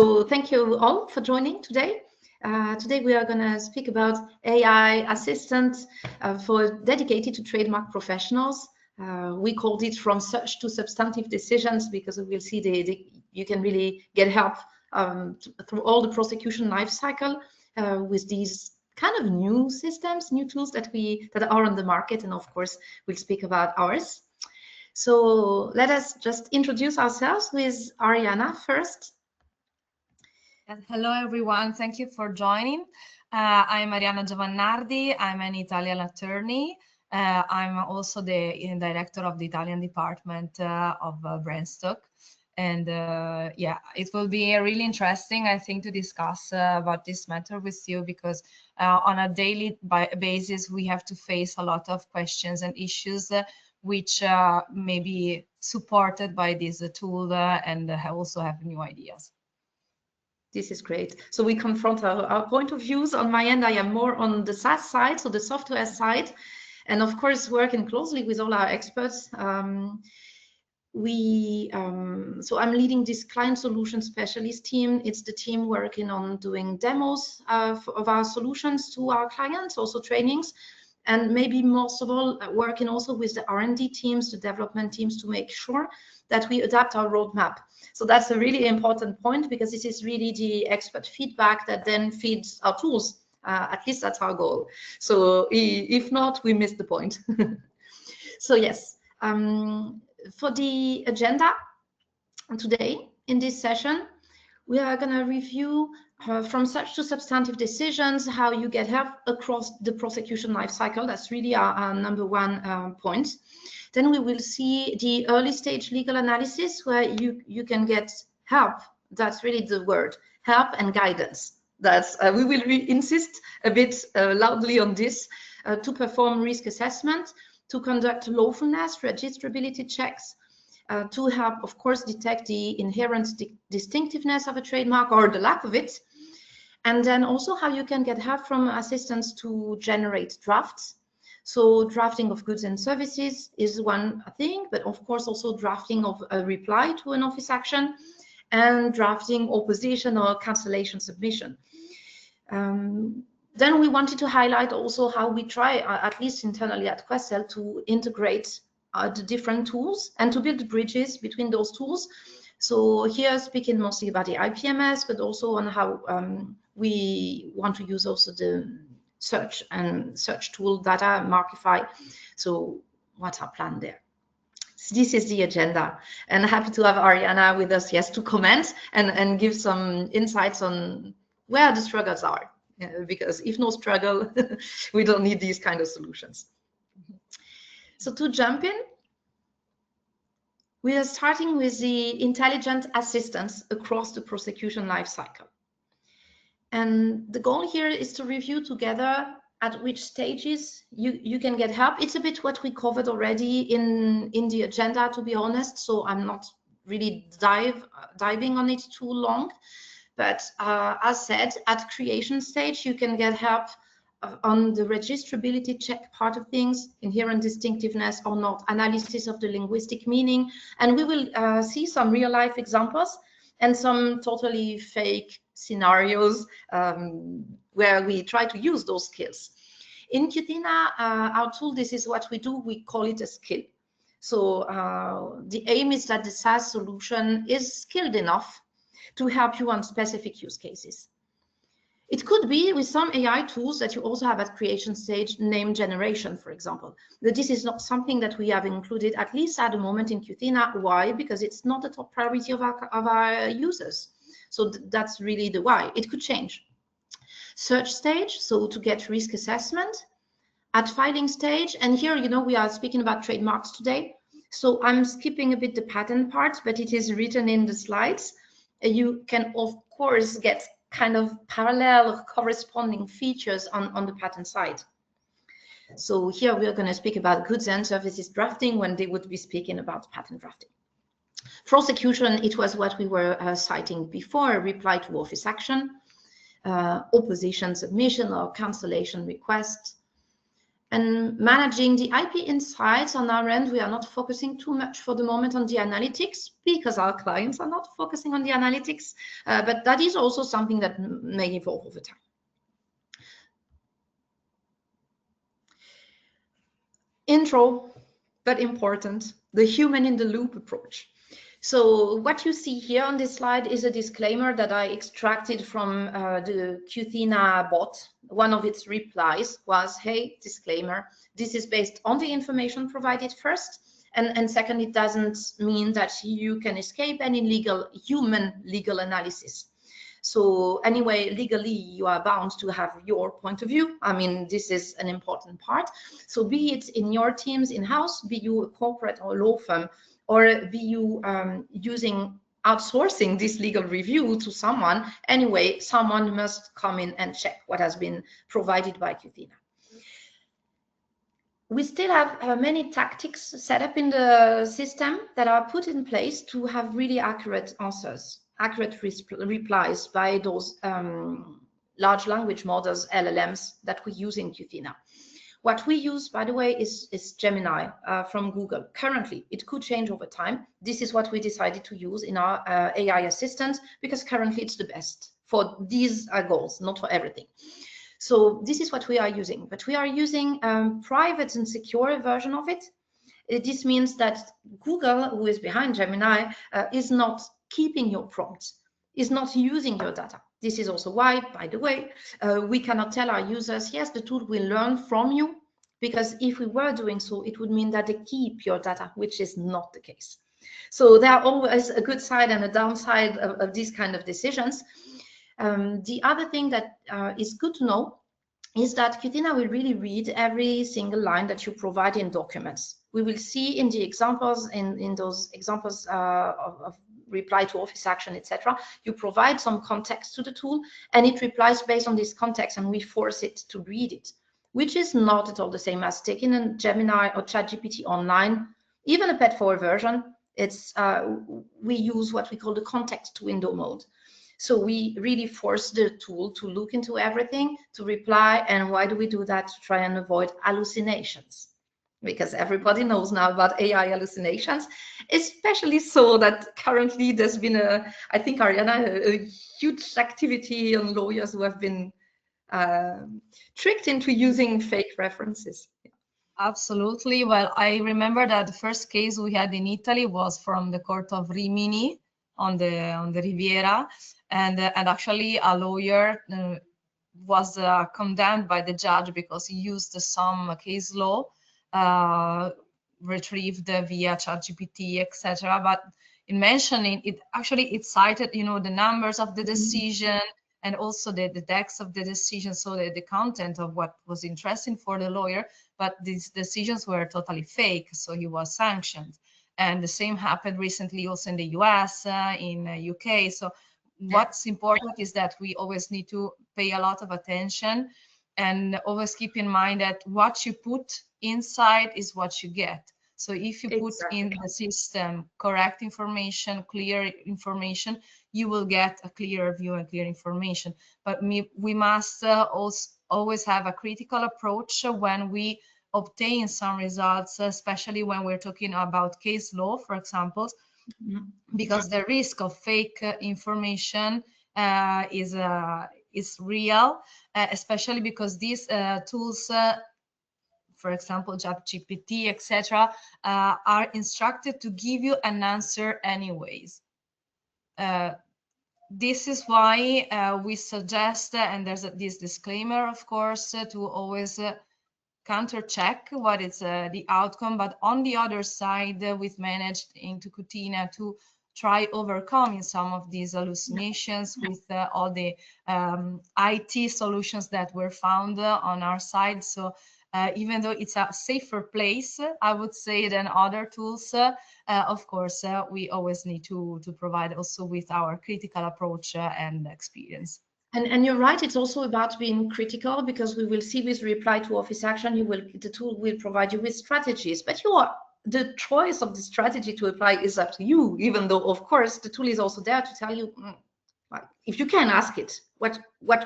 So thank you all for joining today. Today we are going to speak about AI assistant dedicated to trademark professionals. We called it from search to substantive decisions because we'll see you can really get help through all the prosecution life cycle with these kind of new systems, new tools that are on the market, and of course we'll speak about ours. So let us just introduce ourselves with Arianna first. Hello, everyone. Thank you for joining. I'm Arianna Giovannardi. I'm an Italian attorney. I'm also the director of the Italian department of Brandstock. And yeah, it will be really interesting, I think, to discuss about this matter with you, because on a daily basis, we have to face a lot of questions and issues which may be supported by this tool and also have new ideas. This is great. So we confront our point of views. On my end, I am more on the SaaS side, so the software side, and of course working closely with all our experts. So I'm leading this client solution specialist team. It's the team working on doing demos of our solutions to our clients, also trainings, and maybe most of all working also with the R&D teams, the development teams, to make sure that we adapt our roadmap. So that's a really important point, because this is really the expert feedback that then feeds our tools. At least that's our goal. So if not, we miss the point. So yes, for the agenda today in this session, we are going to review from search to substantive decisions, how you get help across the prosecution lifecycle. That's really our number one point. Then we will see the early stage legal analysis, where you can get help. That's really the word, help and guidance. That's we will insist a bit loudly on this, to perform risk assessment, to conduct lawfulness, registrability checks, to help, of course, detect the inherent distinctiveness of a trademark or the lack of it. And then also how you can get help from assistants to generate drafts. So drafting of goods and services is one thing, but of course also drafting of a reply to an office action and drafting opposition or cancellation submission. Then we wanted to highlight also how we try, at least internally at Questel, to integrate the different tools and to build bridges between those tools. So here speaking mostly about the IPMS, but also on how we want to use also the search tool data Markify. So what's our plan there? So this is the agenda, and happy to have Arianna with us, yes, to comment and give some insights on where the struggles are, because if no struggle, we don't need these kind of solutions. So to jump in, we are starting with the intelligent assistance across the prosecution lifecycle. And the goal here is to review together at which stages you can get help. It's a bit what we covered already in the agenda, to be honest, so I'm not really diving on it too long. But as said, at creation stage, you can get help on the registrability check part of things, inherent distinctiveness or not, analysis of the linguistic meaning. And we will see some real life examples and some totally fake scenarios where we try to use those skills. In Qthena, our tool, this is what we do, we call it a skill. So the aim is that the SaaS solution is skilled enough to help you on specific use cases. It could be with some AI tools that you also have at creation stage, name generation, for example. But this is not something that we have included, at least at the moment in Qthena. Why? Because it's not the top priority of our users. So that's really the why. It could change. Search stage, so to get risk assessment. At filing stage, and here, we are speaking about trademarks today. So I'm skipping a bit the patent part, but it is written in the slides. You can, of course, get kind of parallel corresponding features on the patent side. So here we are going to speak about goods and services drafting when they would be speaking about patent drafting. Prosecution, it was what we were citing before, reply to office action, opposition submission or cancellation request. And managing the IP insights on our end, we are not focusing too much for the moment on the analytics because our clients are not focusing on the analytics, but that is also something that may evolve over time. Intro, but important, the human in the loop approach. So what you see here on this slide is a disclaimer that I extracted from the Qthena bot. One of its replies was, hey, disclaimer, this is based on the information provided first. And second, it doesn't mean that you can escape any human legal analysis. So anyway, legally, you are bound to have your point of view. I mean, this is an important part. So be it in your teams in-house, be you a corporate or law firm, or be you outsourcing this legal review to someone, anyway, someone must come in and check what has been provided by Qthena. We still have many tactics set up in the system that are put in place to have really accurate answers, accurate replies by those large language models, LLMs, that we use in Qthena. What we use, by the way, is Gemini from Google. Currently, it could change over time. This is what we decided to use in our AI assistant because currently it's the best for these goals, not for everything. So this is what we are using, but we are using private and secure version of it. This means that Google, who is behind Gemini, is not keeping your prompts, is not using your data. This is also why, by the way, we cannot tell our users, yes, the tool will learn from you, because if we were doing so, it would mean that they keep your data, which is not the case. So there are always a good side and a downside of these kind of decisions. The other thing that is good to know is that Qthena will really read every single line that you provide in documents. We will see in the examples, in those examples of reply to office action, etc. You provide some context to the tool and it replies based on this context, and we force it to read it, which is not at all the same as taking a Gemini or ChatGPT online, even a paid for version. It's we use what we call the context window mode. So we really force the tool to look into everything, to reply. And why do we do that? To try and avoid hallucinations. Because everybody knows now about AI hallucinations, especially so that currently there's been I think, Ariana, a huge activity on lawyers who have been tricked into using fake references. Absolutely. Well, I remember that the first case we had in Italy was from the court of Rimini on the Riviera, and actually a lawyer was condemned by the judge because he used some case law retrieved via ChatGPT, etc. But in mentioning it, actually it cited, you know, the numbers of the decision and also the text of the decision, so the content of what was interesting for the lawyer. But these decisions were totally fake, so he was sanctioned. And the same happened recently also in the US, in UK. So what's important is that we always need to pay a lot of attention and always keep in mind that what you put inside is what you get. So if you put in the system correct information, clear information, you will get a clearer view and clear information. But we must also always have a critical approach when we obtain some results, especially when we're talking about case law, for example, because the risk of fake information is real, especially because these tools, for example, ChatGPT, etc., are instructed to give you an answer anyways. This is why we suggest, and there's this disclaimer, of course, to always counter check what is the outcome. But on the other side, we've managed into Qthena to try overcoming some of these hallucinations with all the IT solutions that were found on our side. So even though it's a safer place, I would say, than other tools, of course, we always need to provide also with our critical approach and experience. And you're right, it's also about being critical, because we will see with reply to office action, the tool will provide you with strategies, but the choice of the strategy to apply is up to you, even though, of course, the tool is also there to tell you, like, if you can ask it, what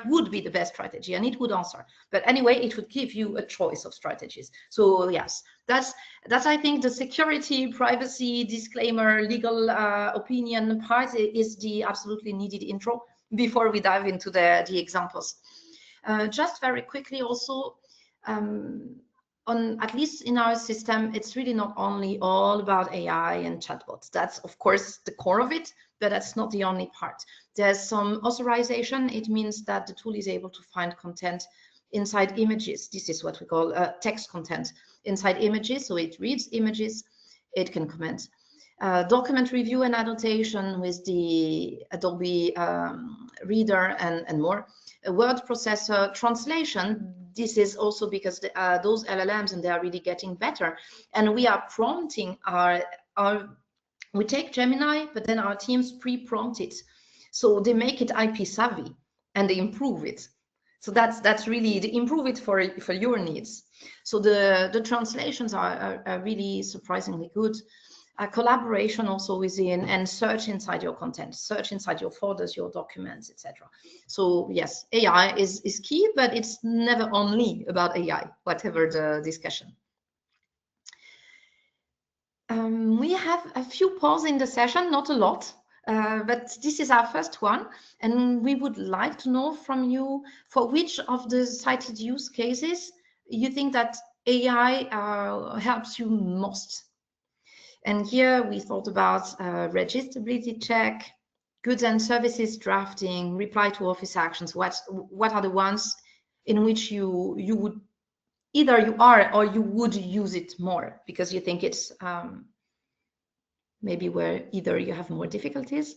would be the best strategy, and it would answer. But anyway, it would give you a choice of strategies. So yes, that's I think the security, privacy, disclaimer, legal opinion part is the absolutely needed intro before we dive into the examples. Just very quickly also, on at least in our system, it's really not only all about AI and chatbots. That's of course the core of it, but that's not the only part. There's some authorization. It means that the tool is able to find content inside images. This is what we call text content inside images. So it reads images, it can comment. Document review and annotation with the Adobe Reader and more. A word processor translation. This is also because those LLMs, and they are really getting better. And we are prompting we take Gemini, but then our teams pre-prompt it. So they make it IP savvy and they improve it. So that's really, they improve it for your needs. So the translations are really surprisingly good. Collaboration also within, and search inside your content, search inside your folders, your documents, etc. So yes, AI is key, but it's never only about AI, whatever the discussion. We have a few polls in the session, not a lot, but this is our first one, and we would like to know from you for which of the cited use cases you think that AI helps you most. And here we thought about registrability check, goods and services drafting, reply to office actions. What are the ones in which you would, either you are or you would use it more because you think it's maybe where either you have more difficulties?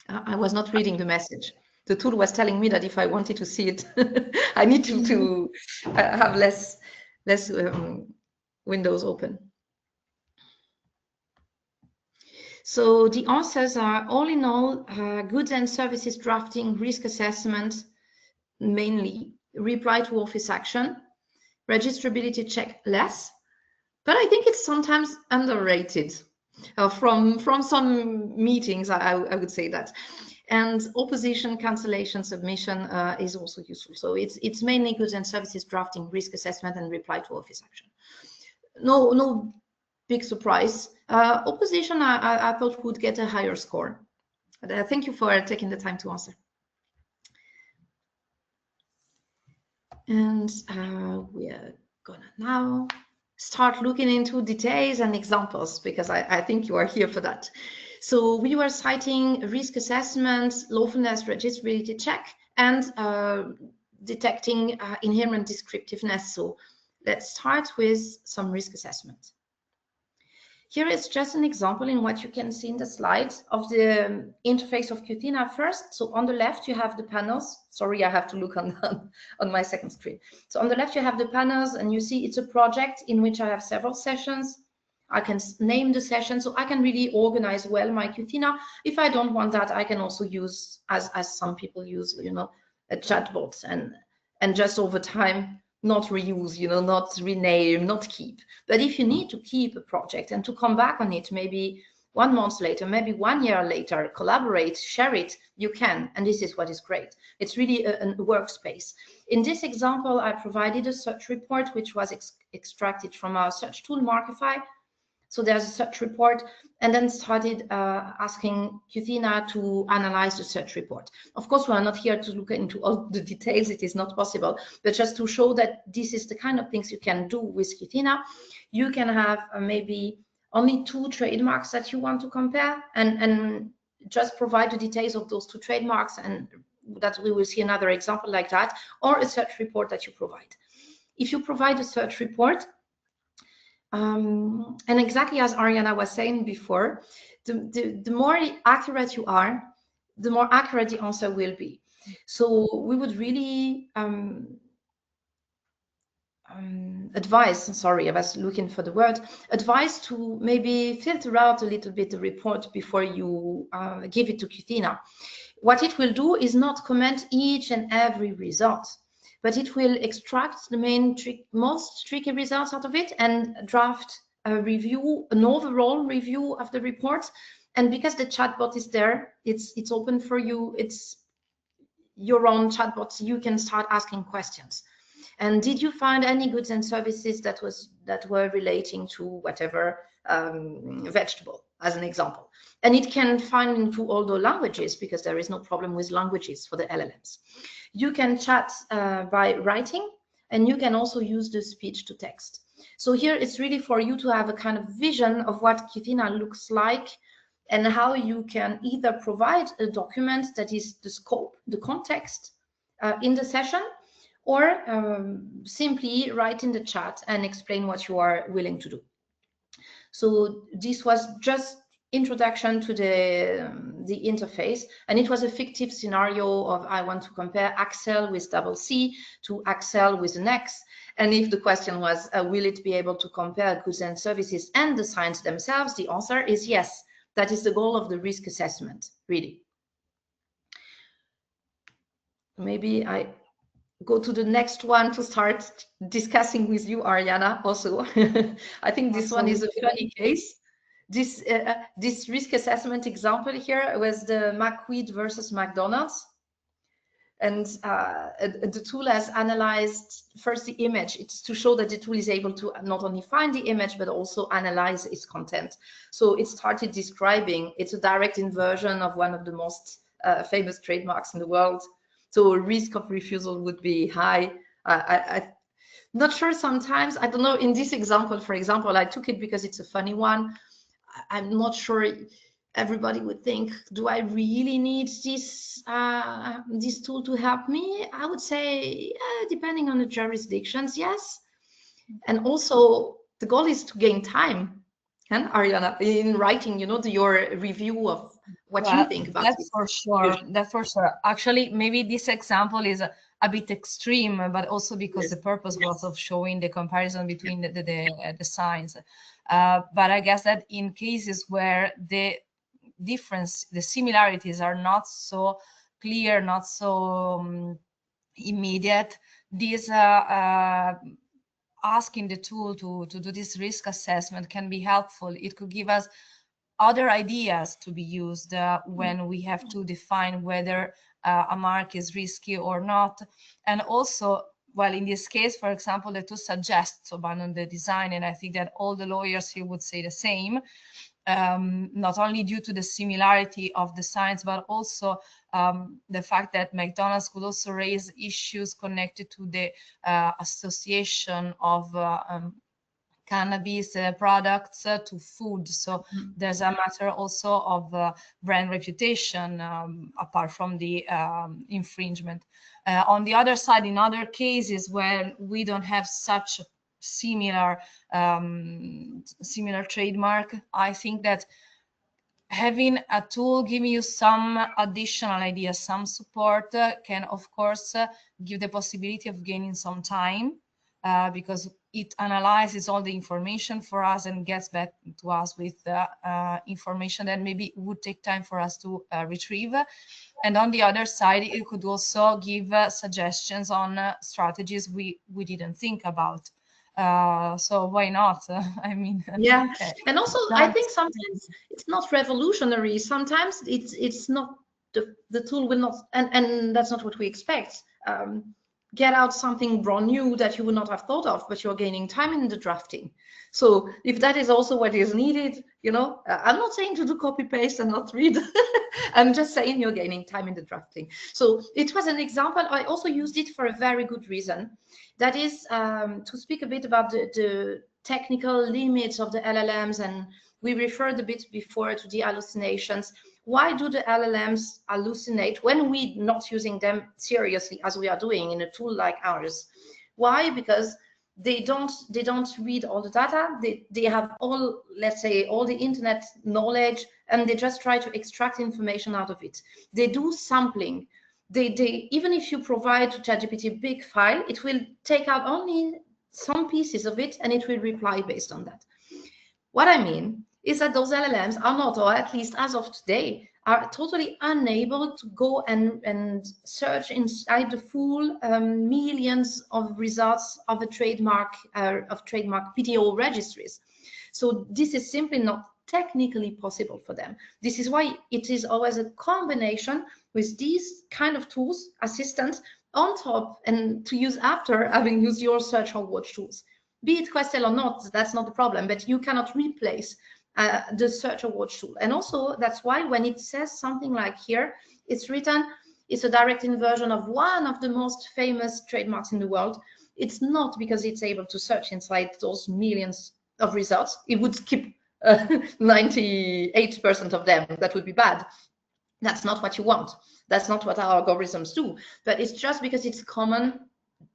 I was not reading the message. The tool was telling me that if I wanted to see it, I need to have less windows open. So the answers are, all in all, goods and services drafting, risk assessment, mainly, reply to office action, registrability check less, but I think it's sometimes underrated. From some meetings, I would say that. And opposition, cancellation, submission is also useful. So it's mainly goods and services drafting, risk assessment, and reply to office action. No big surprise. Opposition, I thought would get a higher score. But, thank you for taking the time to answer. And we're gonna now start looking into details and examples, because I think you are here for that. So we were citing risk assessment, lawfulness, registrability check, and detecting inherent descriptiveness. So let's start with some risk assessment. Here is just an example in what you can see in the slide of the interface of Qthena first. So on the left, you have the panels. Sorry, I have to look on my second screen. So on the left, you have the panels, and you see it's a project in which I have several sessions. I can name the session, so I can really organize well my Qthena. If I don't want that, I can also use, as some people use, a chatbot, and just over time, not reuse, not rename, not keep. But if you need to keep a project and to come back on it, maybe 1 month later, maybe 1 year later, collaborate, share it, you can. And this is what is great. It's really a workspace. In this example, I provided a search report, which was extracted from our search tool, Markify. So there's a search report, and then started asking Qthena to analyze the search report. Of course, we are not here to look into all the details. It is not possible, but just to show that this is the kind of things you can do with Qthena. You can have maybe only 2 trademarks that you want to compare, and just provide the details of those 2 trademarks, and that we will see another example like that, or a search report that you provide. If you provide a search report, and exactly as Ariana was saying before, the more accurate you are, the more accurate the answer will be. So we would really advise, sorry, I was looking for the word, advise to maybe filter out a little bit the report before you give it to Qthena. What it will do is not comment each and every result, but it will extract the most tricky results out of it and draft a review, an overall review of the report. And because the chatbot is there, it's open for you. It's your own chatbot. You can start asking questions. And did you find any goods and services that were relating to whatever vegetable, as an example? And it can find into all the languages, because there is no problem with languages for the LLMs. You can chat by writing, and you can also use the speech to text. So here it's really for you to have a kind of vision of what Qthena looks like, and how you can either provide a document that is the scope, the context in the session, or simply write in the chat and explain what you are willing to do. So this was just introduction to the interface, and it was a fictive scenario of I want to compare Axel with double C to Axel with an X. And if the question was, will it be able to compare goods and services and the signs themselves, the answer is yes. That is the goal of the risk assessment, really. Maybe I go to the next one to start discussing with you, Ariana, also. I think this one is a funny case. This risk assessment example here was the McQueen versus McDonald's. And the tool has analyzed first the image. It's to show that the tool is able to not only find the image, but also analyze its content. So it started describing, it's a direct inversion of one of the most famous trademarks in the world. So risk of refusal would be high. I'm not sure sometimes, I don't know, in this example, for example, I took it because it's a funny one. I'm not sure everybody would think, do I really need this tool to help me? I would say, depending on the jurisdictions, yes. And also, the goal is to gain time, Ariana, in writing, you know, your review of what you think about that's for sure. That's for sure. Actually, maybe this example is a bit extreme, but also because the purpose was of showing the comparison between the signs. But I guess that in cases where the similarities are not so clear, not so immediate, these asking the tool to do this risk assessment can be helpful. It could give us other ideas to be used when we have to define whether a mark is risky or not. And also, well, in this case, for example, the tool suggests to abandon the design, and I think that all the lawyers here would say the same. Not only due to the similarity of the signs, but also the fact that McDonald's could also raise issues connected to the association of cannabis products to food. So there's a matter also of brand reputation apart from the infringement. On the other side, in other cases where we don't have such similar trademark, I think that having a tool giving you some additional ideas, some support can of course give the possibility of gaining some time because it analyzes all the information for us and gets back to us with information that maybe would take time for us to retrieve. And on the other side, it could also give suggestions on strategies we didn't think about. So why not? I mean, yeah. And also I think sometimes it's not revolutionary. Sometimes it's not the tool will not, and that's not what we expect. Get out something brand new that you would not have thought of, but you're gaining time in the drafting. So if that is also what is needed, you know, I'm not saying to do copy paste and not read. I'm just saying you're gaining time in the drafting. So it was an example. I also used it for a very good reason. That is to speak a bit about the technical limits of the LLMs, and we referred a bit before to the hallucinations. Why do the LLMs hallucinate when we're not using them seriously as we are doing in a tool like ours? Why? Because they don't read all the data. They have all, let's say, all the internet knowledge, and they just try to extract information out of it. They do sampling. They even if you provide to ChatGPT a big file, it will take out only some pieces of it and it will reply based on that. What I mean is that those LLMs are not, or at least as of today, are totally unable to go and search inside the full millions of results of a trademark PTO registries. So this is simply not technically possible for them. This is why it is always a combination with these kind of tools, assistants, on top, and to use after having used your search or watch tools. Be it Questel or not, that's not the problem, but you cannot replace the search or watch tool. And also that's why when it says something like here, it's written, it's a direct inversion of one of the most famous trademarks in the world. It's not because it's able to search inside those millions of results. It would skip 98% of them. That would be bad. That's not what you want. That's not what our algorithms do. But it's just because it's common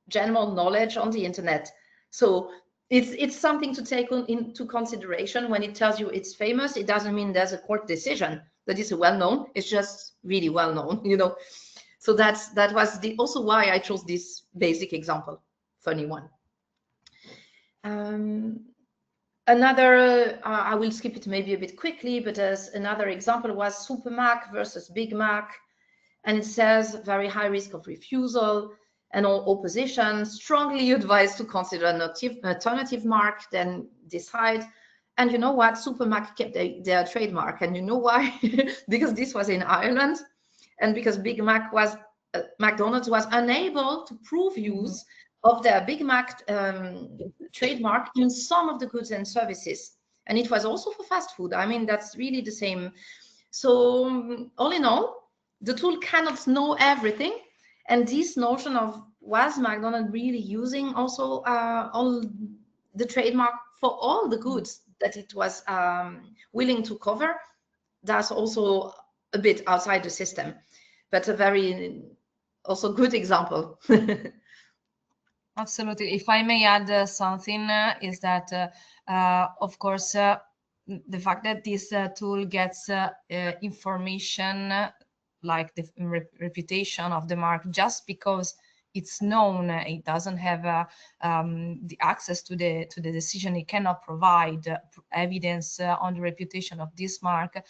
general knowledge on the internet. So it's something to take into consideration when it tells you it's famous. It doesn't mean there's a court decision that is well known. It's just really well known, you know. So that was also why I chose this basic example. Funny one. Another, I will skip it maybe a bit quickly, but as another example was Super Mac versus Big Mac, and it says very high risk of refusal and all opposition, strongly advised to consider an alternative mark, then decide. And you know what? Super Mac kept their trademark, and you know why? Because this was in Ireland, and because Big Mac was McDonald's was unable to prove use of their Big Mac trademark in some of the goods and services. And it was also for fast food. I mean, that's really the same. So all in all, the tool cannot know everything. And this notion of was McDonald's really using also all the trademark for all the goods that it was willing to cover, that's also a bit outside the system, but a very also good example. Absolutely. If I may add something, is that, of course, the fact that this tool gets information like the reputation of the mark just because it's known, it doesn't have the access to the decision, it cannot provide evidence on the reputation of this mark,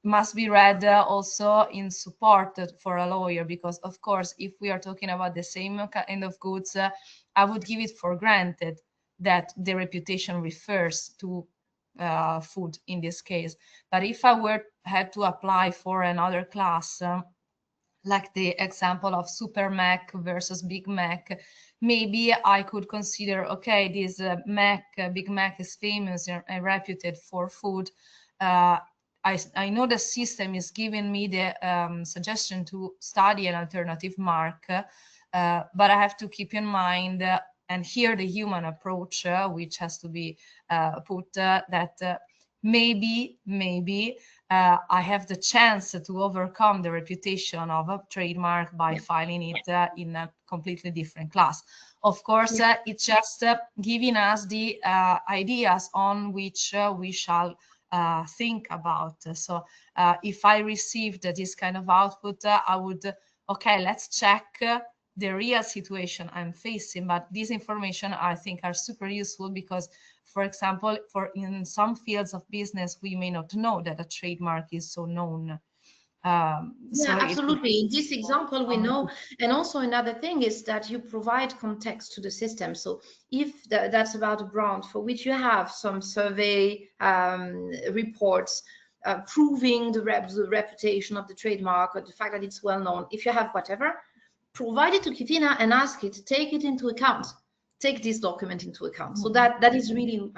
must be read also in support for a lawyer, because of course if we are talking about the same kind of goods, I would give it for granted that the reputation refers to food in this case. But if I had to apply for another class, like the example of Super Mac versus Big Mac, maybe I could consider, okay, this Big Mac is famous and reputed for food. I know the system is giving me the suggestion to study an alternative mark, but I have to keep in mind and here the human approach, which has to be put, that maybe I have the chance to overcome the reputation of a trademark by filing it in a completely different class. Of course, it's just giving us the ideas on which we shall think about. So if I received this kind of output, I would, okay, let's check the real situation I'm facing. But this information I think are super useful because, for example, in some fields of business, we may not know that a trademark is so known. Yeah, absolutely. In this example, we know. And also another thing is that you provide context to the system. So if that's about a brand for which you have some survey reports proving the reputation of the trademark or the fact that it's well known, if you have whatever, provide it to Qthena and ask it to take it into account. Take this document into account. So that is really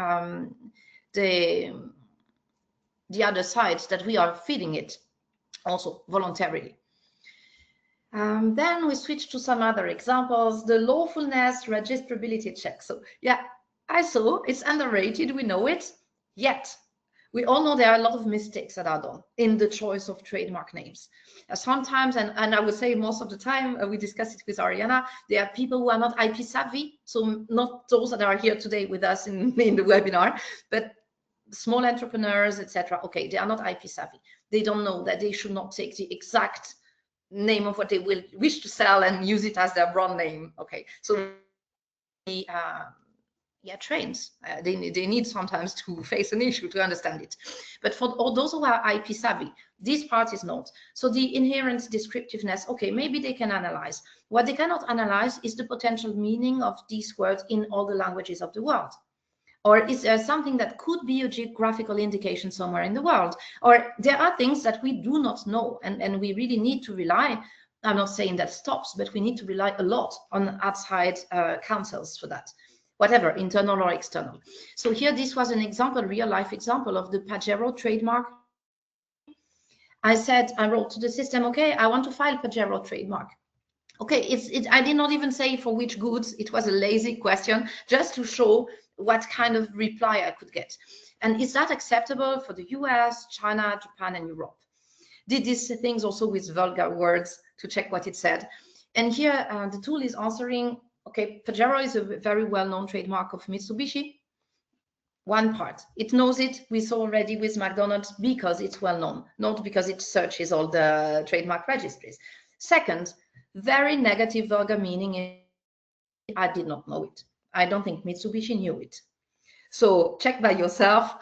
the other side, that we are feeding it also voluntarily. Then we switch to some other examples. The lawfulness registrability check. So yeah, ISO, it's underrated, we know it, yet we all know there are a lot of mistakes that are done in the choice of trademark names. Sometimes, and I would say most of the time, we discussed it with Ariana, there are people who are not IP savvy, so not those that are here today with us in the webinar, but small entrepreneurs, etc. Okay, they are not IP savvy. They don't know that they should not take the exact name of what they will wish to sell and use it as their brand name. Okay, so trains. They need sometimes to face an issue to understand it. But for all those who are IP savvy, this part is not. So the inherent descriptiveness, okay, maybe they can analyze. What they cannot analyze is the potential meaning of these words in all the languages of the world. Or is there something that could be a geographical indication somewhere in the world? Or there are things that we do not know, and we really need to rely. I'm not saying that stops, but we need to rely a lot on outside counsels for that, whatever, internal or external. So here, this was an example, real life example of the Pajero trademark. I wrote to the system, okay, I want to file Pajero trademark. Okay, I did not even say for which goods. It was a lazy question just to show what kind of reply I could get. And is that acceptable for the US, China, Japan, and Europe? Did these things also with vulgar words to check what it said. And here the tool is answering, okay, Pajero is a very well-known trademark of Mitsubishi. One part, it knows it. We saw already with McDonald's because it's well-known, not because it searches all the trademark registries. Second, very negative vulgar meaning. I did not know it. I don't think Mitsubishi knew it. So check by yourself.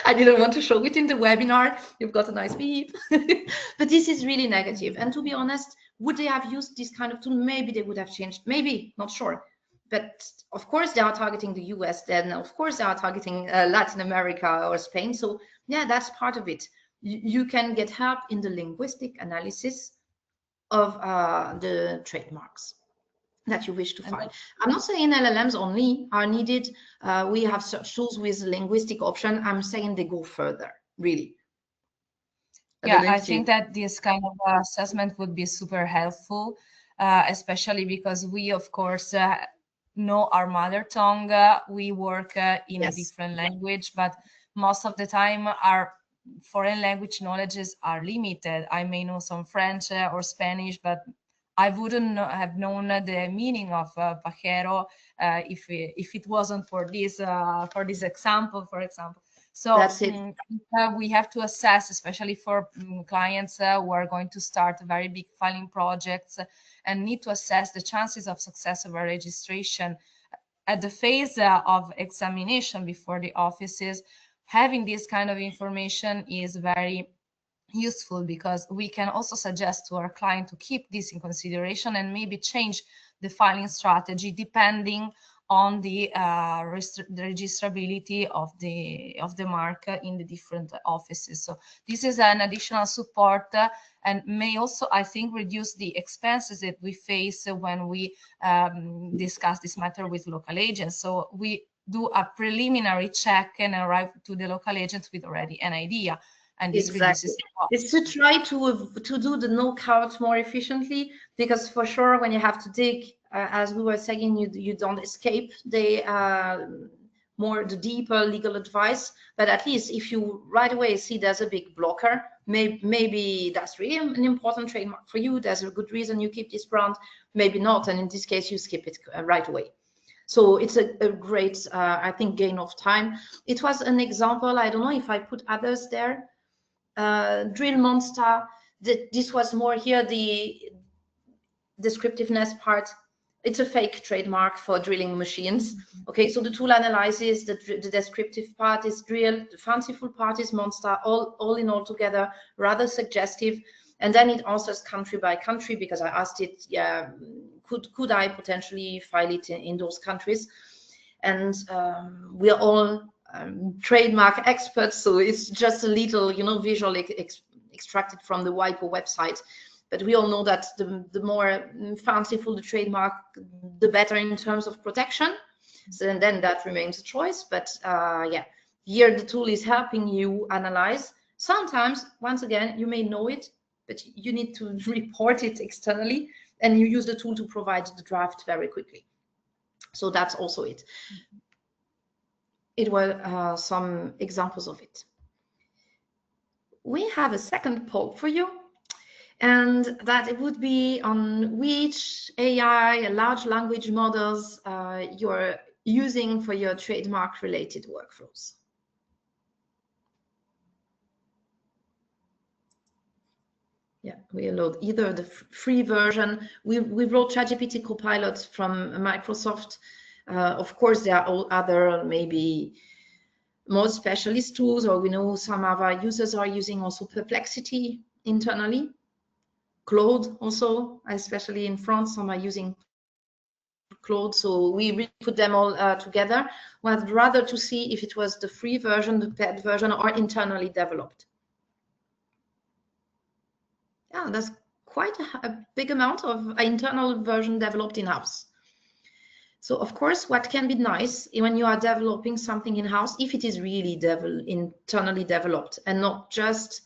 I didn't want to show it in the webinar. You've got a nice beep. But this is really negative. And to be honest, would they have used this kind of tool? Maybe they would have changed. Maybe, not sure. But of course, they are targeting the US. Then, of course, they are targeting Latin America or Spain. So yeah, that's part of it. You can get help in the linguistic analysis of the trademarks that you wish to find. I'm not saying LLMs only are needed. We have search tools with linguistic option. I'm saying they go further, really. Yeah, I think that this kind of assessment would be super helpful, especially because we, of course, know our mother tongue. We work in a different language, but most of the time our foreign language knowledges are limited. I may know some French or Spanish, but I wouldn't have known the meaning of pajero if it wasn't for this example, for example. So that's it. We have to assess, especially for clients who are going to start very big filing projects and need to assess the chances of success of a registration at the phase of examination before the offices. Having this kind of information is very useful because we can also suggest to our client to keep this in consideration and maybe change the filing strategy depending on the registrability of the mark in the different offices. So this is an additional support and may also, I think, reduce the expenses that we face when we discuss this matter with local agents. So we do a preliminary check and arrive to the local agents with already an idea. And this reduces the cost. It's to try to do the knockout more efficiently, because for sure when you have to dig, as we were saying, you don't escape the deeper legal advice. But at least if you right away see there's a big blocker, maybe that's really an important trademark for you. There's a good reason you keep this brand, maybe not, and in this case you skip it right away. So it's a great, I think, gain of time. It was an example. I don't know if I put others there. Drill Monster, this was more here the descriptiveness part. It's a fake trademark for drilling machines. Okay, so the tool analyzes the descriptive part is drill, the fanciful part is monster, all in all together, rather suggestive. And then it answers country by country, because I asked it, yeah, could I potentially file it in those countries? And we are all trademark experts, so it's just a little, visual extracted from the WIPO website. But we all know that the more fanciful the trademark, the better in terms of protection. So and then that remains a choice. But yeah, here the tool is helping you analyze. Sometimes, once again, you may know it, but you need to report it externally, and you use the tool to provide the draft very quickly. So that's also it. It were some examples of it. We have a second poll for you, and that it would be on which AI, large language models, you're using for your trademark related workflows. Yeah, we allowed either the free version. We wrote ChatGPT Copilot from Microsoft. Of course, there are all other maybe more specialist tools, or we know some of our users are using also Perplexity internally. Claude also, especially in France, some are using Claude. So we really put them all together. I'd rather to see if it was the free version, the paid version, or internally developed. Yeah, that's quite a big amount of internal version developed in-house. So of course, what can be nice when you are developing something in-house, if it is really internally developed and not just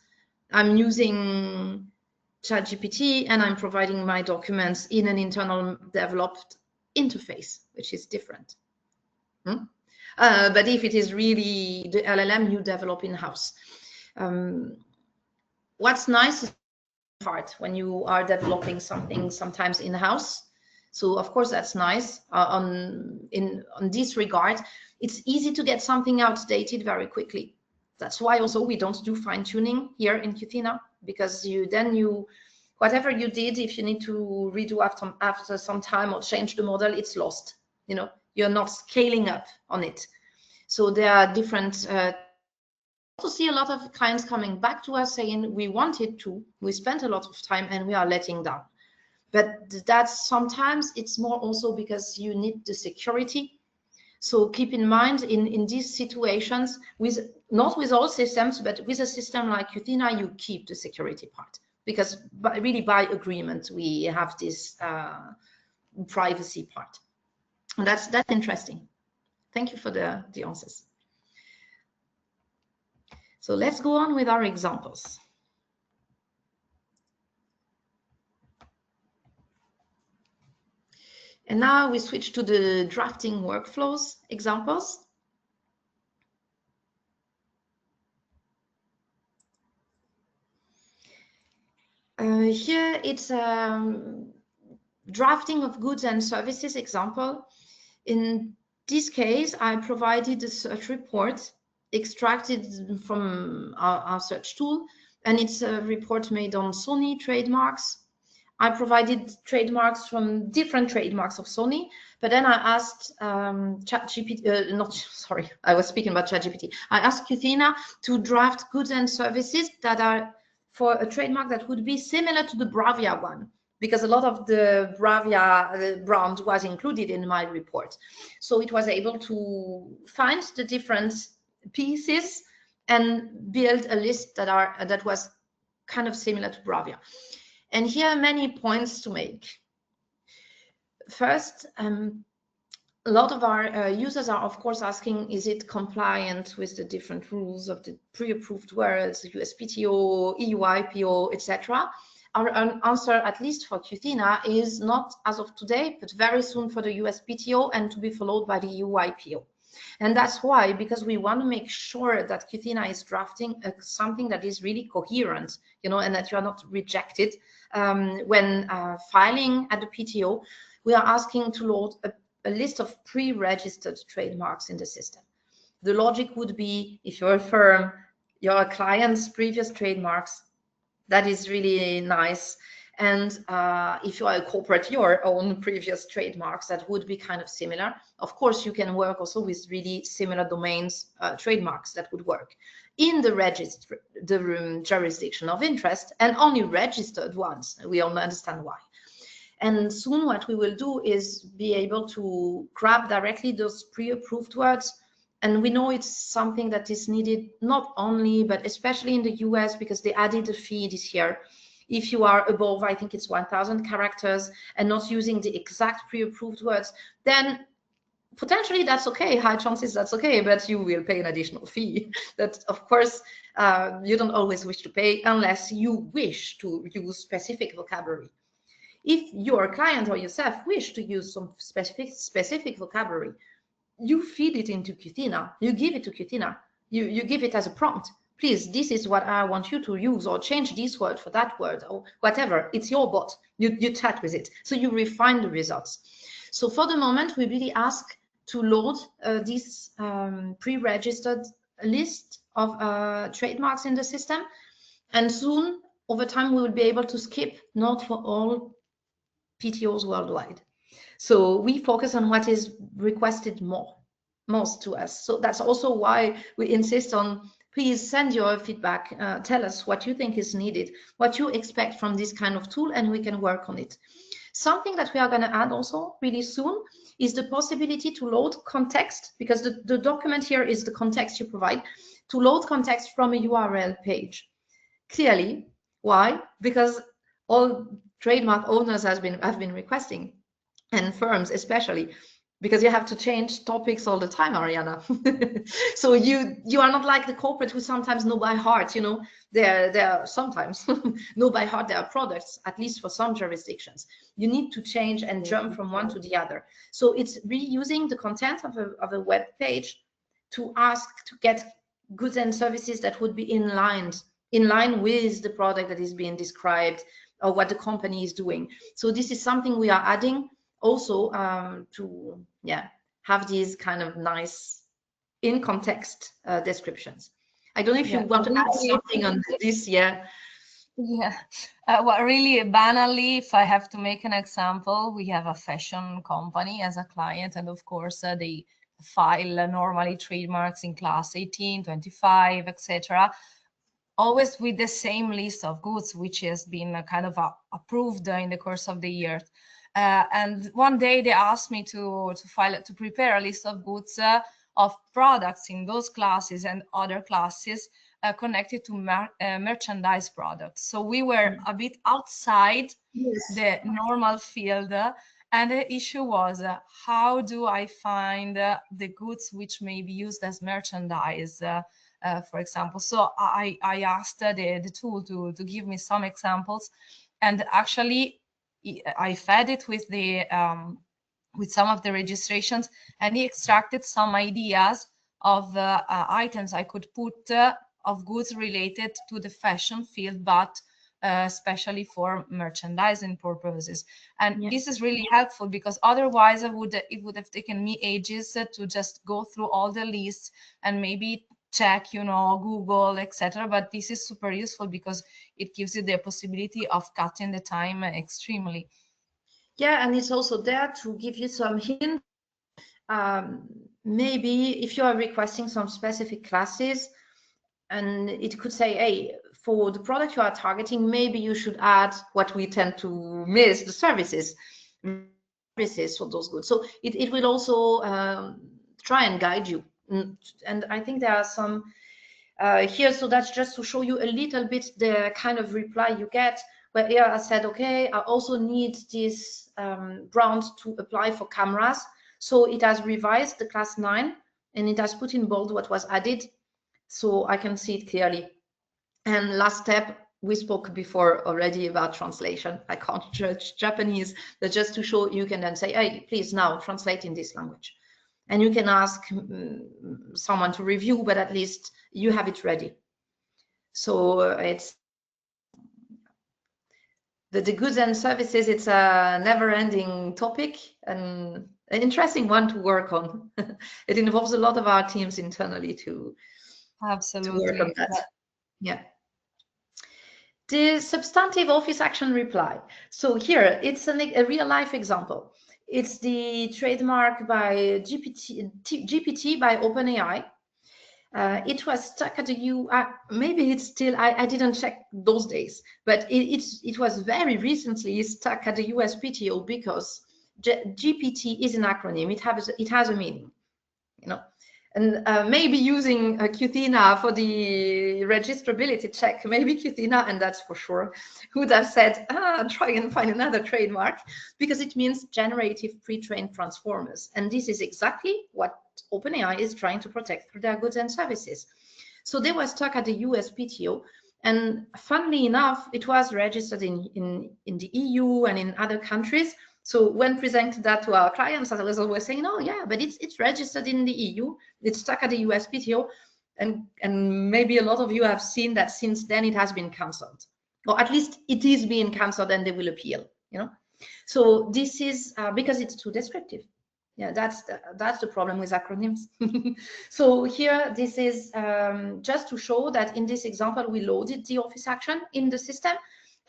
I'm using ChatGPT and I'm providing my documents in an internal developed interface, which is different. But if it is really the LLM you develop in-house, what's nice is the part when you are developing something sometimes in-house. So of course that's nice. On this regard, it's easy to get something outdated very quickly. That's why also we don't do fine-tuning here in Qthena, because whatever you did, if you need to redo after some time or change the model, it's lost. You know, you're not scaling up on it. So there are different. Also see a lot of clients coming back to us saying we wanted to, we spent a lot of time and we are letting down. But that's sometimes it's more also because you need the security. So keep in mind in these situations, not with all systems, but with a system like Qthena, you keep the security part, because really by agreement we have this privacy part. And that's interesting. Thank you for the answers. So let's go on with our examples. And now we switch to the drafting workflows examples. Here it's drafting of goods and services example. In this case, I provided a search report extracted from our search tool, and it's a report made on Sony trademarks. I provided trademarks from different trademarks of Sony, but then I asked ChatGPT, I was speaking about ChatGPT. I asked Qthena to draft goods and services that are for a trademark that would be similar to the Bravia one, because a lot of the Bravia brand was included in my report. So it was able to find the different pieces and build a list that was kind of similar to Bravia. And here are many points to make. First, a lot of our users are, of course, asking, is it compliant with the different rules of the pre-approved words, USPTO, EU IPO, etc.? Our answer, at least for Qthena, is not as of today, but very soon for the USPTO and to be followed by the EU IPO. And that's why, because we want to make sure that Qthena is drafting something that is really coherent, you know, and that you are not rejected when filing at the PTO. We are asking to load a list of pre-registered trademarks in the system. The logic would be, if you're a firm, your client's previous trademarks, that is really nice. And if you are a corporate, your own previous trademarks, that would be kind of similar. Of course, you can work also with really similar domains, trademarks that would work in the jurisdiction of interest, and only registered ones. We all understand why. And soon what we will do is be able to grab directly those pre-approved words. And we know it's something that is needed not only, but especially in the US, because they added a fee this year. If you are above, I think it's 1,000 characters and not using the exact pre-approved words, then potentially that's okay. High chances that's okay, but you will pay an additional fee that, of course, you don't always wish to pay unless you wish to use specific vocabulary. If your client or yourself wish to use some specific vocabulary, you feed it into Qthena, you give it to Qthena, you give it as a prompt. Please, this is what I want you to use, or change this word for that word, or whatever. It's your bot. You chat with it. So you refine the results. So for the moment, we really ask to load this pre-registered list of trademarks in the system. And soon, over time, we will be able to skip not for all PTOs worldwide. So we focus on what is requested most to us. So that's also why we insist on, please send your feedback, tell us what you think is needed, what you expect from this kind of tool, and we can work on it. Something that we are going to add also really soon is the possibility to load context, because the document here is the context you provide, to load context from a URL page. Clearly, why? Because all trademark owners have been requesting, and firms especially, because you have to change topics all the time, Ariana. So you are not like the corporate who sometimes know by heart, you know, they're sometimes know by heart their products, at least for some jurisdictions. You need to change and jump from one to the other. So it's reusing the content of a web page to ask to get goods and services that would be in line with the product that is being described or what the company is doing. So this is something we are adding also to have these kind of nice in context descriptions. I don't know if you want to add something on this. Well, really banally, if I have to make an example, we have a fashion company as a client, and of course they file normally trademarks in class 18, 25, etc., always with the same list of goods, which has been kind of approved in the course of the year. And one day they asked me to prepare a list of goods of products in those classes and other classes connected to merchandise products. So we were a bit outside the normal field. And the issue was, how do I find the goods which may be used as merchandise, for example? So I asked the tool to give me some examples, and actually I fed it with the with some of the registrations, and he extracted some ideas of items I could put of goods related to the fashion field, but especially for merchandising purposes. And this is really helpful, because otherwise it would have taken me ages to just go through all the lists and maybe check, you know, Google, etc. But this is super useful because it gives you the possibility of cutting the time extremely. Yeah, and it's also there to give you some hints. Maybe if you are requesting some specific classes, and it could say, hey, for the product you are targeting, maybe you should add what we tend to miss, the services for those goods. So it will also try and guide you. And I think there are some here, so that's just to show you a little bit the kind of reply you get, where here I said, okay, I also need this brand to apply for cameras. So it has revised the class 9, and it has put in bold what was added, so I can see it clearly. And last step, we spoke before already about translation. I can't judge Japanese, but just to show, you can then say, hey, please now translate in this language. And you can ask someone to review, but at least you have it ready. So it's the goods and services, it's a never-ending topic and an interesting one to work on. It involves a lot of our teams internally to work on that. Yeah. The substantive office action reply. So here it's a real life example. It's the trademark by GPT by OpenAI. It was stuck at the maybe it's still, I didn't check those days, but it was very recently stuck at the USPTO because GPT is an acronym. It has a meaning, you know. And maybe using Qthena for the registrability check, maybe Qthena, and that's for sure, would have said, try and find another trademark, because it means generative pre-trained transformers. And this is exactly what OpenAI is trying to protect through their goods and services. So they were stuck at the USPTO. And funnily enough, it was registered in the EU and in other countries. So when presenting that to our clients, I was always saying, oh yeah, but it's registered in the EU, it's stuck at the USPTO, and maybe a lot of you have seen that since then it has been cancelled, or at least it is being cancelled and they will appeal, you know. So this is because it's too descriptive. Yeah, that's the problem with acronyms. So here, this is just to show that in this example, we loaded the office action in the system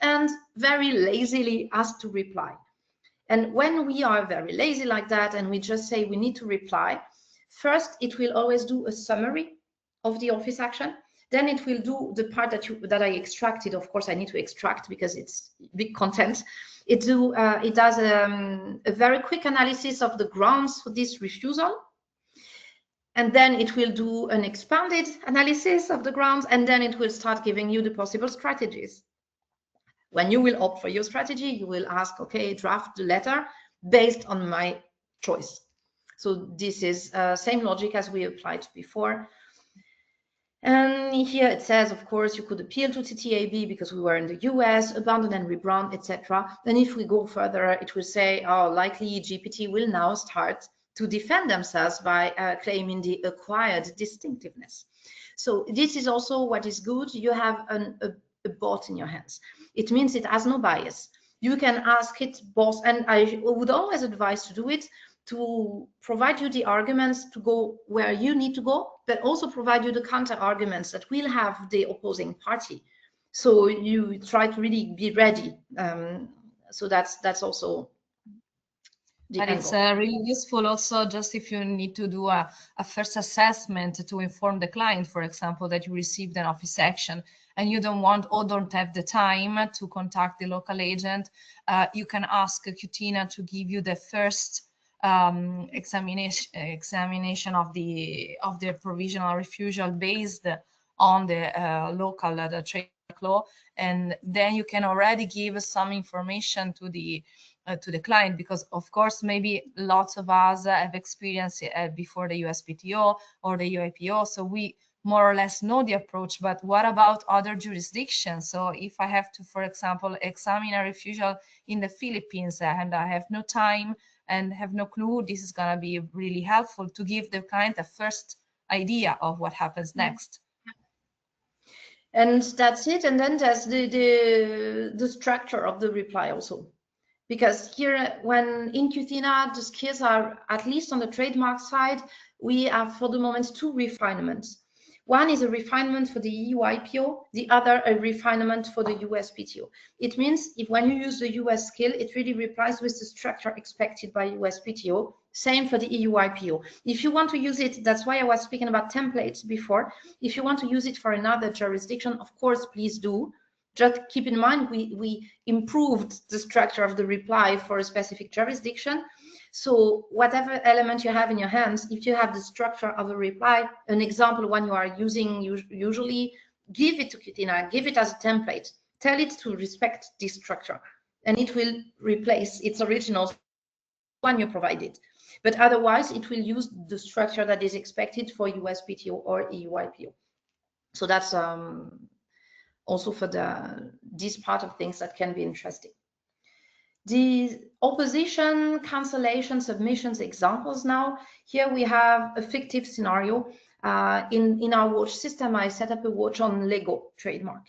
and very lazily asked to reply. And when we are very lazy like that and we just say we need to reply, first it will always do a summary of the office action. Then it will do the part that I extracted. Of course, I need to extract because it's big content. It does a very quick analysis of the grounds for this refusal. And then it will do an expanded analysis of the grounds, and then it will start giving you the possible strategies. When you will opt for your strategy, you will ask, okay, draft the letter based on my choice. So this is same logic as we applied before. And here it says, of course, you could appeal to TTAB because we were in the US, abandon and rebrand, etc. Then if we go further, it will say, oh, likely GPT will now start to defend themselves by claiming the acquired distinctiveness. So this is also what is good. You have a bot in your hands. It means it has no bias. You can ask it both, and I would always advise to do it, to provide you the arguments to go where you need to go, but also provide you the counter arguments that will have the opposing party. So you try to really be ready. So that's also the angle. It's really useful also just if you need to do a first assessment to inform the client, for example, that you received an office action and you don't want or don't have the time to contact the local agent. You can ask Qthena to give you the first examination of the provisional refusal based on the local trademark law, and then you can already give some information to the client, because of course maybe lots of us have experience before the USPTO or the UIPO, so we more or less know the approach. But what about other jurisdictions? So if I have to, for example, examine a refusal in the Philippines and I have no time and have no clue, this is going to be really helpful to give the client a first idea of what happens next. And that's it. And then there's the structure of the reply also. Because here, when in Qthena, the skills are, at least on the trademark side, we have for the moment two refinements. One is a refinement for the EU IPO, the other a refinement for the USPTO. It means if when you use the US skill, it really replies with the structure expected by USPTO. Same for the EU IPO. If you want to use it, that's why I was speaking about templates before. If you want to use it for another jurisdiction, of course, please do. Just keep in mind, we improved the structure of the reply for a specific jurisdiction. So whatever element you have in your hands, if you have the structure of a reply, an example one you are using usually, give it to Qthena, give it as a template, tell it to respect this structure, and it will replace its original one you provided. But otherwise, it will use the structure that is expected for USPTO or EU IPO. So that's also for this part of things that can be interesting. The opposition, cancellation, submissions examples now. Here we have a fictive scenario. In our watch system, I set up a watch on Lego trademark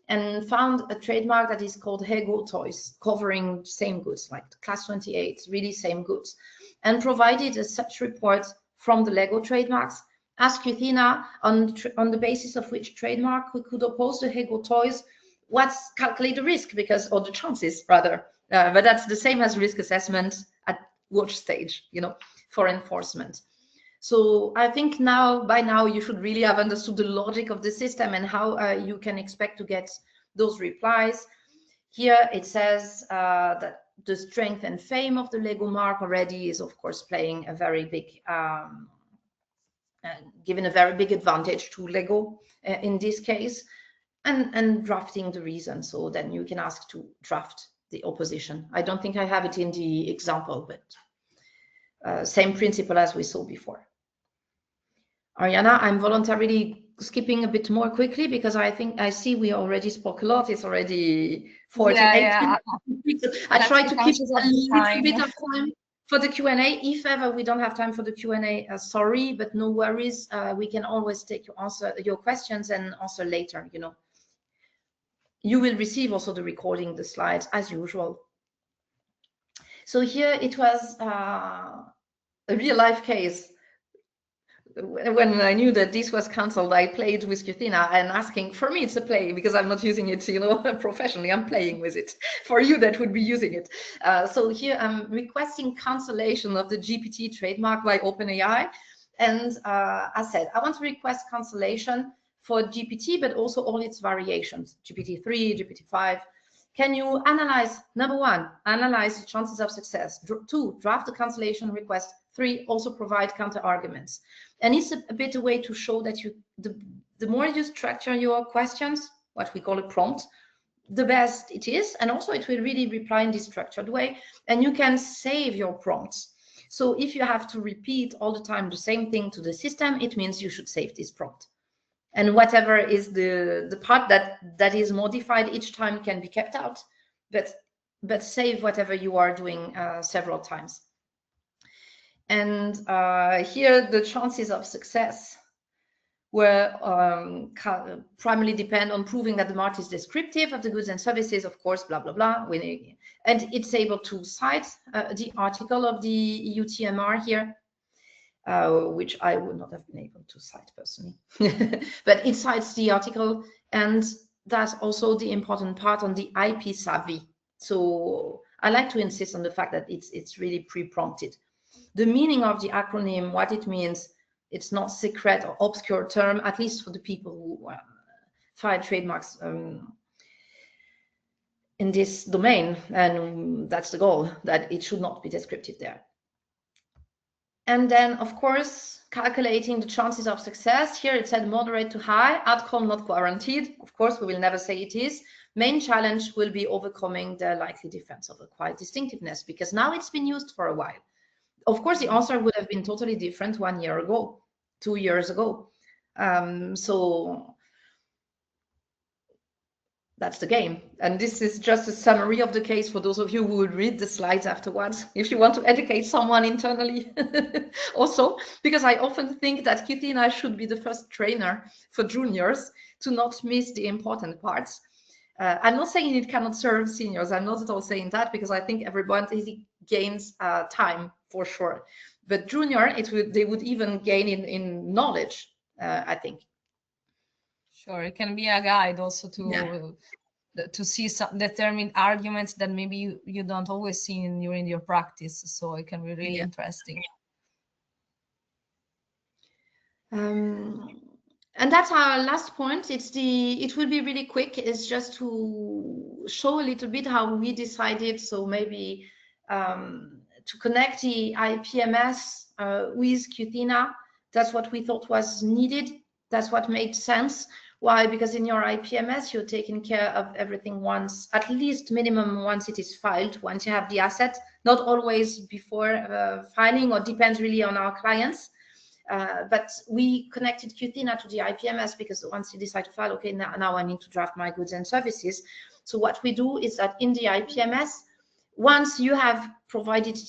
and found a trademark that is called Lego Toys, covering same goods, like class 28, really same goods, and provided a such report from the Lego trademarks. Ask Qthena on the basis of which trademark we could oppose the Lego Toys. What's calculate the risk, because, or the chances rather, but that's the same as risk assessment at watch stage, you know, for enforcement. So I think by now you should really have understood the logic of the system and how you can expect to get those replies. Here it says that the strength and fame of the Lego mark already is of course playing a very big given a very big advantage to Lego in this case, and drafting the reason. So then you can ask to draft the opposition. I don't think I have it in the example, but same principle as we saw before. Ariana, I'm voluntarily skipping a bit more quickly because I see we already spoke a lot. It's already 48 minutes. I try to keep a little bit of time for the Q&A. If ever we don't have time for the Q&A, sorry, but no worries. We can always take your questions and answer later. You know, you will receive also the recording, the slides as usual. So here it was a real life case. when I knew that this was cancelled, I played with Qthena and asking, for me, it's a play because I'm not using it, you know, professionally. I'm playing with it. For you, that would be using it. So here I'm requesting cancellation of the GPT trademark by OpenAI. And I said, I want to request cancellation for GPT, but also all its variations, GPT-3, GPT-5. Can you analyze, number one, analyze the chances of success. Two, draft the cancellation request. Three, also provide counter arguments. And it's a bit a way to show that the more you structure your questions, what we call a prompt, the best it is. And also it will really reply in this structured way. And you can save your prompts. So if you have to repeat all the time the same thing to the system, it means you should save this prompt. And whatever is the part that is modified each time can be kept out, but save whatever you are doing several times. And here the chances of success were primarily depend on proving that the mark is descriptive of the goods and services, of course, blah, blah, blah. And it's able to cite the article of the UTMR here, which I would not have been able to cite personally. But it cites the article, and that's also the important part on the IP savvy. So I like to insist on the fact that it's really pre-prompted. The meaning of the acronym, what it means, it's not secret or obscure term, at least for the people who file trademarks in this domain. And that's the goal, that it should not be descriptive there. And then, of course, calculating the chances of success. Here it said moderate to high, outcome not guaranteed. Of course, we will never say it is. Main challenge will be overcoming the likely difference of acquired distinctiveness, because now it's been used for a while. Of course, the answer would have been totally different 1 year ago, 2 years ago. So that's the game. And this is just a summary of the case for those of you who will read the slides afterwards, if you want to educate someone internally also, because I often think that Qthena should be the first trainer for juniors to not miss the important parts. I'm not saying it cannot serve seniors. I'm not at all saying that, because I think everybody gains time for sure. But junior, they would even gain in knowledge, I think. Sure, it can be a guide also to see some determined arguments that maybe you don't always see during your practice. So it can be really interesting. And that's our last point. It will be really quick. It's just to show a little bit how we decided. So maybe to connect the IPMS with Qthena. That's what we thought was needed. That's what made sense. Why? Because in your IPMS, you're taking care of everything once, at least minimum once it is filed, once you have the asset, not always before filing, or depends really on our clients. But we connected Qthena to the IPMS because once you decide to file, okay, now I need to draft my goods and services. So what we do is that in the IPMS, once you have provided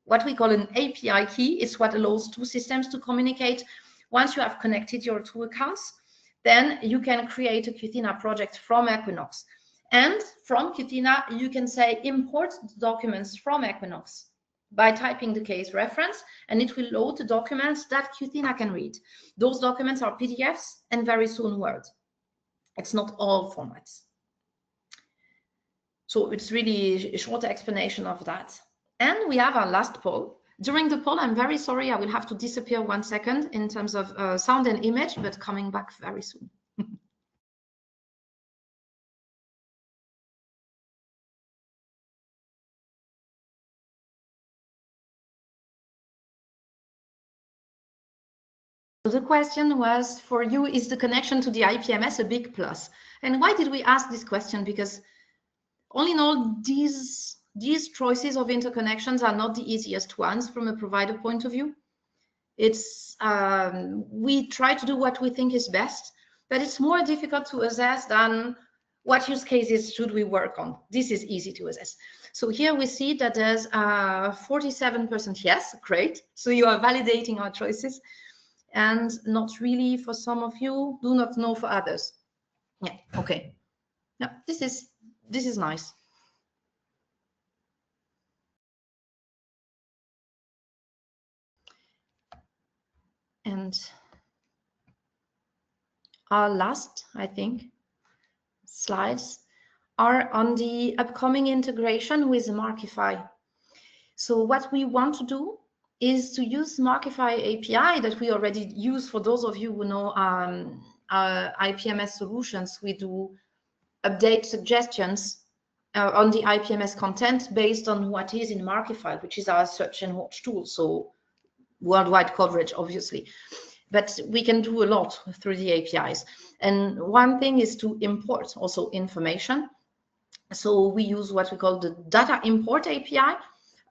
what we call an API key, it's what allows two systems to communicate. Once you have connected your two accounts, then you can create a Qthena project from Equinox. And from Qthena, you can say import the documents from Equinox by typing the case reference, and it will load the documents that Qthena can read. Those documents are PDFs and very soon Word. It's not all formats. So it's really a short explanation of that. And we have our last poll. During the poll, I'm very sorry, I will have to disappear 1 second in terms of sound and image, but coming back very soon. So the question was, for you, is the connection to the IPMS a big plus? And why did we ask this question? Because all in all, these choices of interconnections are not the easiest ones from a provider point of view. It's we try to do what we think is best, but it's more difficult to assess than what use cases should we work on. This is easy to assess. So here we see that there's 47% yes, great. So you are validating our choices, and not really for some of you, do not know for others. Yeah, okay. Yeah, this is nice. And our last, I think, slides are on the upcoming integration with Markify. So what we want to do is to use Markify API that we already use. For those of you who know IPMS solutions, we do update suggestions on the IPMS content based on what is in Markify, which is our search and watch tool. So worldwide coverage, obviously. But we can do a lot through the APIs. And one thing is to import also information. So we use what we call the data import API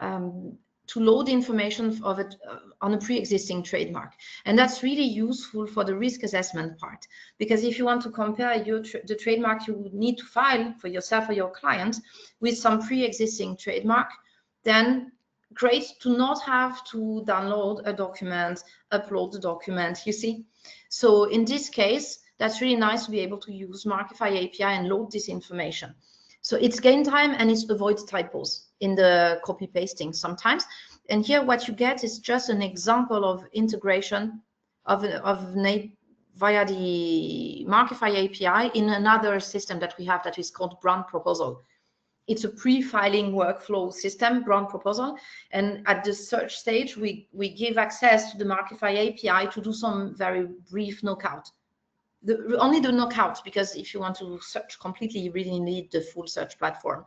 to load information of it on a pre-existing trademark. And that's really useful for the risk assessment part, because if you want to compare the trademark you would need to file for yourself or your client with some pre-existing trademark, then great to not have to download a document, upload the document, you see. So in this case, that's really nice to be able to use Markify API and load this information. So it's gain time and it avoids typos in the copy pasting sometimes. And here what you get is just an example of integration of via the Markify API in another system that we have that is called Brand Proposal. It's a pre-filing workflow system, Brand Proposal. And at the search stage, we give access to the Markify API to do some very brief knockout. Only the knockout, because if you want to search completely, you really need the full search platform.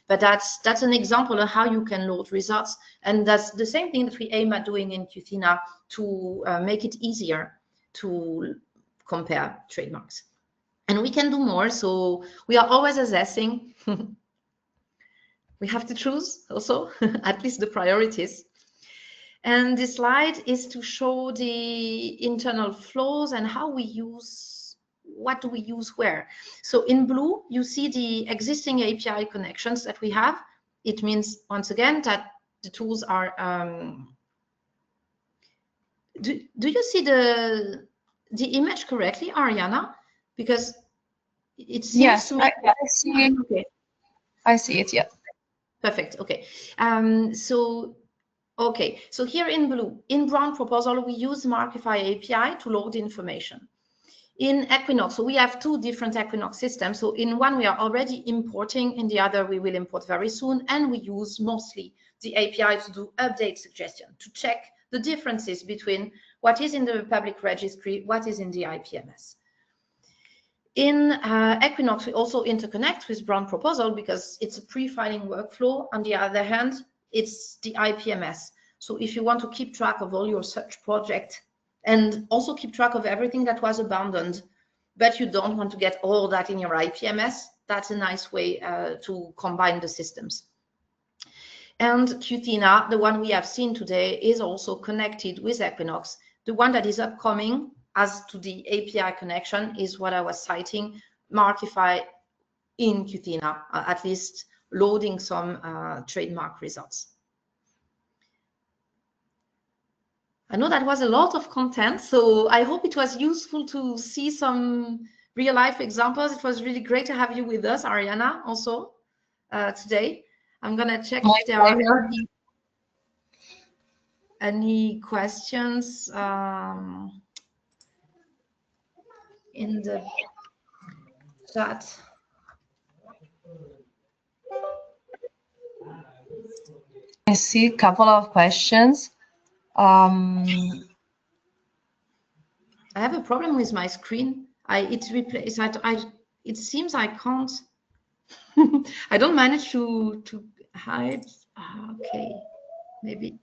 But that's an example of how you can load results. And that's the same thing that we aim at doing in Qthena to make it easier to compare trademarks. And we can do more. So we are always assessing. We have to choose also, at least the priorities. And this slide is to show the internal flows and how we use, what do we use where. So in blue, you see the existing API connections that we have. It means, once again, that the tools are, do you see the image correctly, Ariana? Because it seems yes, to me I see it. Okay. I see it, yeah. Perfect, okay. Okay, so here in blue, in Brand Proposal, we use Markify API to load information. In Equinox, so we have two different Equinox systems. So in one, we are already importing, in the other, we will import very soon. And we use mostly the API to do update suggestion, to check the differences between what is in the public registry, what is in the IPMS. In Equinox, we also interconnect with Brand Proposal because it's a pre-filing workflow. On the other hand, it's the IPMS. So if you want to keep track of all your search project and also keep track of everything that was abandoned, but you don't want to get all that in your IPMS, that's a nice way to combine the systems. And Qthena, the one we have seen today, is also connected with Equinox. The one that is upcoming as to the API connection is what I was citing, Markify in Qthena, at least loading some trademark results. I know that was a lot of content, so I hope it was useful to see some real life examples. It was really great to have you with us, Ariana, also today. I'm gonna check if there are any questions in the chat. I see a couple of questions. I have a problem with my screen. It seems I can't. I don't manage to hide. Okay, maybe.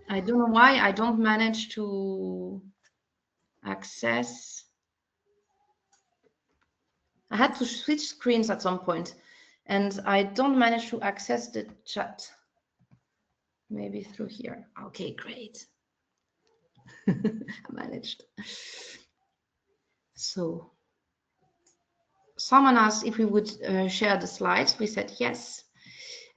I don't know why I don't manage to access. I had to switch screens at some point, and I don't manage to access the chat. Maybe through here. Okay, great. I managed. So someone asked if we would share the slides. We said yes.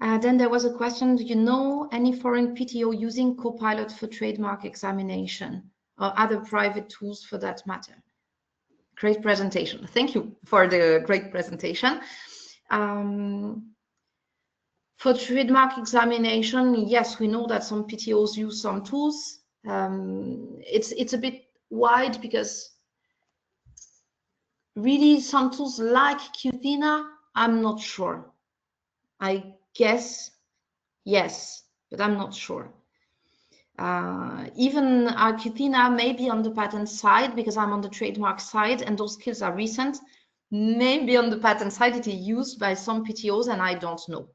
Then there was a question, do you know any foreign PTO using Copilot for trademark examination or other private tools for that matter? Great presentation. Thank you for the great presentation. For trademark examination, yes, we know that some PTOs use some tools. It's a bit wide because really some tools like Qthena, I'm not sure. I guess yes, but I'm not sure. Even Qthena may be on the patent side because I'm on the trademark side and those skills are recent. Maybe on the patent side it is used by some PTOs and I don't know.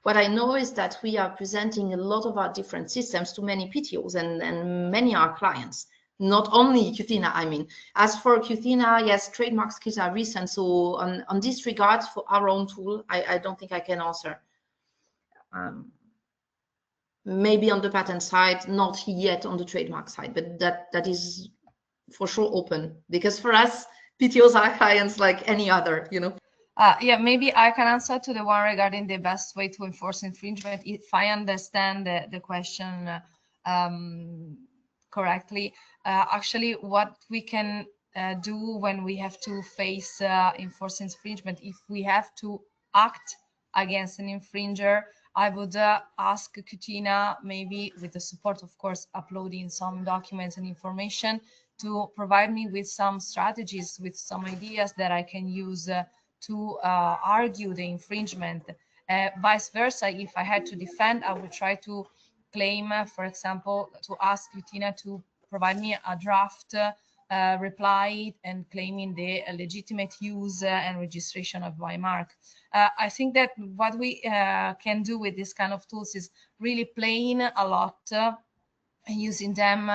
What I know is that we are presenting a lot of our different systems to many PTOs and many are clients. Not only Qthena, I mean. As for Qthena, yes, trademark skills are recent. So on this regard, for our own tool, I don't think I can answer. Maybe on the patent side, not yet on the trademark side, but that is for sure open. Because for us, PTOs are clients like any other, you know. Yeah, maybe I can answer to the one regarding the best way to enforce infringement. If I understand the question correctly, actually what we can do when we have to face enforce infringement, if we have to act against an infringer, I would ask Qthena, maybe with the support, of course, uploading some documents and information, to provide me with some strategies, with some ideas that I can use to argue the infringement. Vice versa, if I had to defend, I would try to claim, for example, to ask Qthena to provide me a draft reply and claiming the legitimate use and registration of my mark. I think that what we can do with this kind of tools is really playing a lot and using them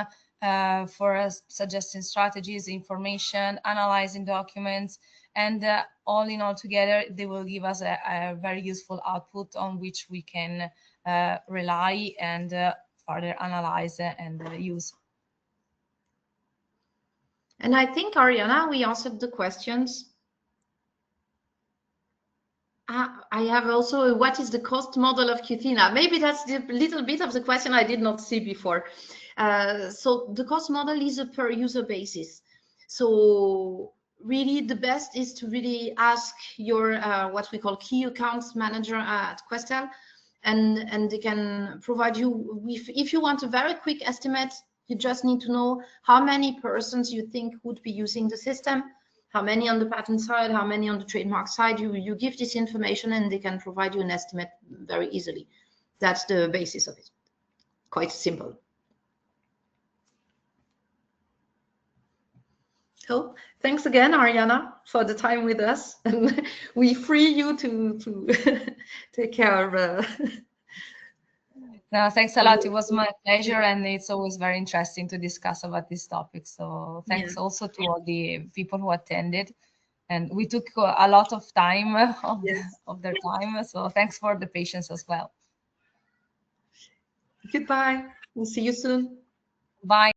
for suggesting strategies, information, analyzing documents, and all in all together, they will give us a very useful output on which we can rely and further analyze and use. And I think, Ariana, we answered the questions. I have also, what is the cost model of Qthena? Maybe that's the little bit of the question I did not see before. So the cost model is a per user basis. So really the best is to really ask your what we call key accounts manager at Questel, and they can provide you with, if you want a very quick estimate, you just need to know how many persons you think would be using the system, how many on the patent side, how many on the trademark side. You give this information and they can provide you an estimate very easily. That's the basis of it. Quite simple. So thanks again, Ariana, for the time with us. And we free you to take care of. No, thanks a lot. It was my pleasure, and it's always very interesting to discuss about this topic. So thanks also to all the people who attended. And we took a lot of time of their time. So thanks for the patience as well. Goodbye. We'll see you soon. Bye.